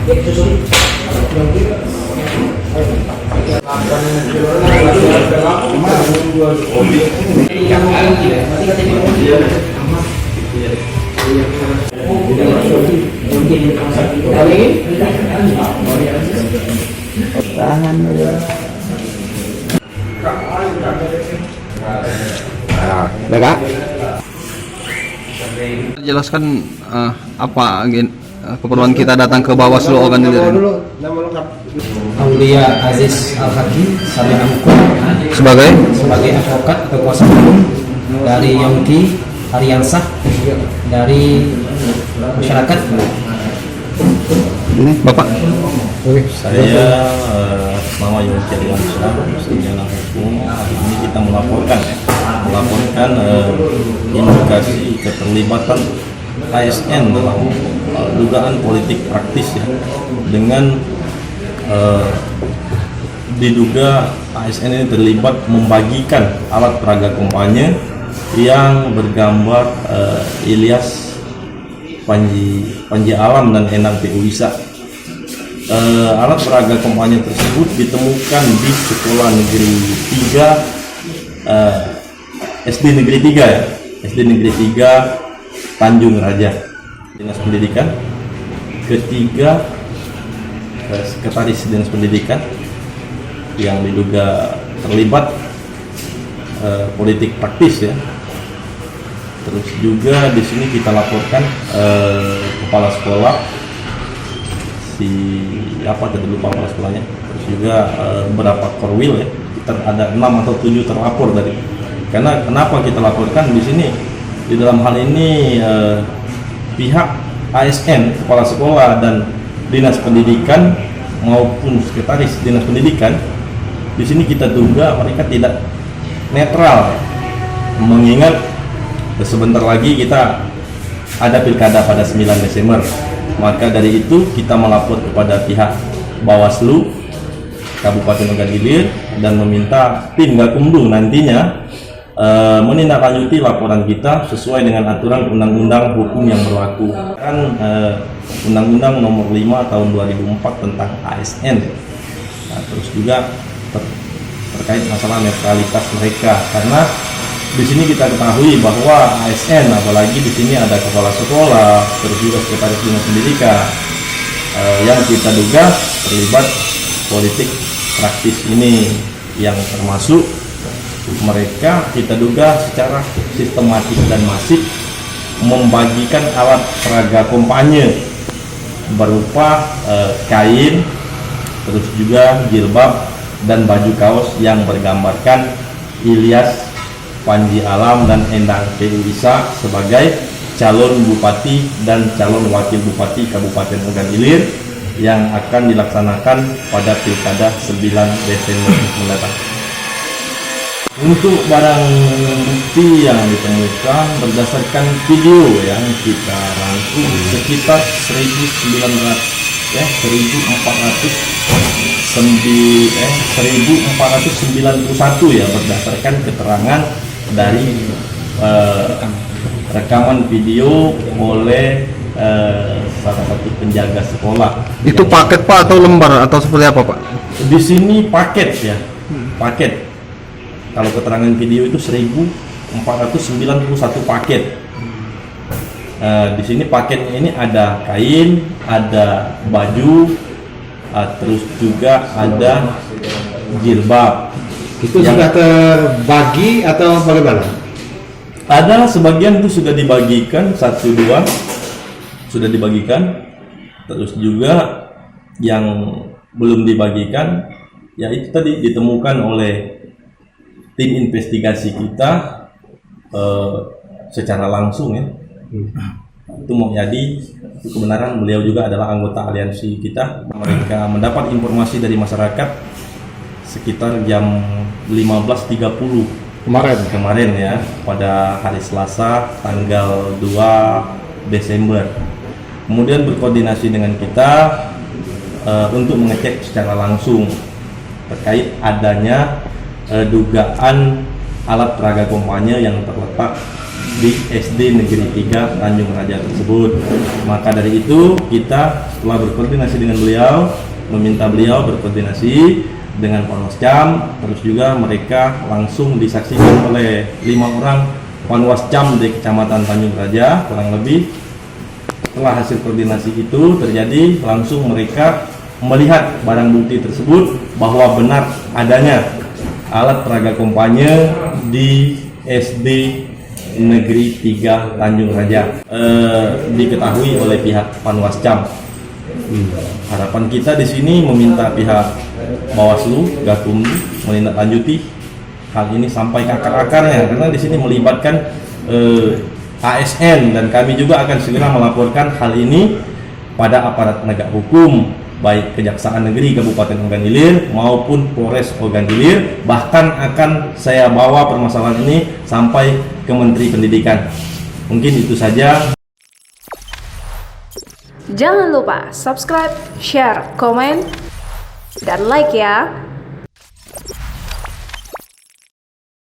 Tahan dulu. Kak. Jelaskan apa keperluan kita datang ke Bawaslu Organilir ini. Aulia Aziz Al-Hakim, sarjana hukum Sebagai advokat atau kuasa hukum dari Yongki Ariansah dari masyarakat. ini Bapak. Saya nama Yongki Ariansah, sarjana hukum. Hari ini kita melaporkan indikasi keterlibatan ASN dalam dugaan politik praktis ya, dengan diduga ASN ini terlibat membagikan alat peraga kampanye yang bergambar Ilyas Panji Alam dan Endang PU Isa. Alat peraga kampanye tersebut ditemukan di Sekolah Negeri 3 SD Negeri 3 ya, SD Negeri 3 Tanjung Raja, Dinas Pendidikan. Ketiga, Sekretaris Dinas Pendidikan yang diduga terlibat politik praktis ya. Terus juga di sini kita laporkan kepala sekolah, siapa tadi lupa kepala sekolahnya. Terus juga beberapa korwil ya, kita ada 6 atau 7 terlapor dari. Karena kenapa kita laporkan di sini? Di dalam hal ini pihak ASN, kepala sekolah dan Dinas Pendidikan maupun Sekretaris Dinas Pendidikan, di sini kita duga mereka tidak netral, mengingat sebentar lagi kita ada pilkada pada 9 Desember. Maka dari itu kita melapor kepada pihak Bawaslu Kabupaten Ogan-Ilir dan meminta tim Gakumdu nantinya menindaklanjuti laporan kita sesuai dengan aturan undang-undang hukum yang berlaku. Kan Undang-Undang Nomor 5 Tahun 2004 tentang ASN. Nah, terus juga terkait masalah netralitas mereka, karena di sini kita ketahui bahwa ASN, apalagi di sini ada kepala sekolah, terus juga sekretaris dinas pendidikan yang kita duga terlibat politik praktis ini, yang termasuk mereka kita duga secara sistematis dan masif membagikan alat peraga kampanye berupa kain, terus juga jilbab dan baju kaos yang bergambarkan Ilyas Panji Alam dan Endang PU Isa sebagai calon bupati dan calon wakil bupati Kabupaten Ogan-Ilir yang akan dilaksanakan pada pilkada 9 Desember mendatang. Untuk barang bukti yang ditemukan berdasarkan video yang kita rangkum sekitar 1491 ya, berdasarkan keterangan dari rekaman video oleh salah satu penjaga sekolah. Itu paket Pak atau lembar atau seperti apa Pak? Di sini paket ya, paket. Kalau keterangan video itu 1491 paket. Di sini paketnya ini ada kain, ada baju, terus juga ada jilbab. Itu sudah terbagi atau bagaimana? Ada sebagian itu sudah dibagikan, 1-2 sudah dibagikan. Terus juga yang belum dibagikan, ya itu tadi ditemukan oleh tim investigasi kita secara langsung ya. Itu Muhyadi, itu kebenaran beliau juga adalah anggota aliansi kita. Mereka mendapat informasi dari masyarakat sekitar jam 15.30 kemarin ya, pada hari Selasa tanggal 2 Desember. Kemudian berkoordinasi dengan kita untuk mengecek secara langsung terkait adanya dugaan alat peraga kampanye yang terletak di SD Negeri 3 Tanjung Raja tersebut. Maka dari itu kita setelah berkoordinasi dengan beliau, meminta beliau berkoordinasi dengan Panwascam, terus juga mereka langsung disaksikan oleh 5 orang Panwascam di Kecamatan Tanjung Raja kurang lebih. Setelah hasil koordinasi itu terjadi, langsung mereka melihat barang bukti tersebut bahwa benar adanya alat peraga kampanye di SD Negeri 3 Tanjung Raja, diketahui oleh pihak Panwascam. Harapan kita di sini meminta pihak Bawaslu, Gakumdu menindaklanjuti hal ini sampai ke akar-akarnya, karena di sini melibatkan ASN, dan kami juga akan segera melaporkan hal ini pada aparat penegak hukum, baik Kejaksaan Negeri Kabupaten Ogan Ilir maupun Polres Ogan Ilir. Bahkan akan saya bawa permasalahan ini sampai ke Menteri Pendidikan. Mungkin itu saja. Jangan lupa subscribe, share, komen, dan like ya.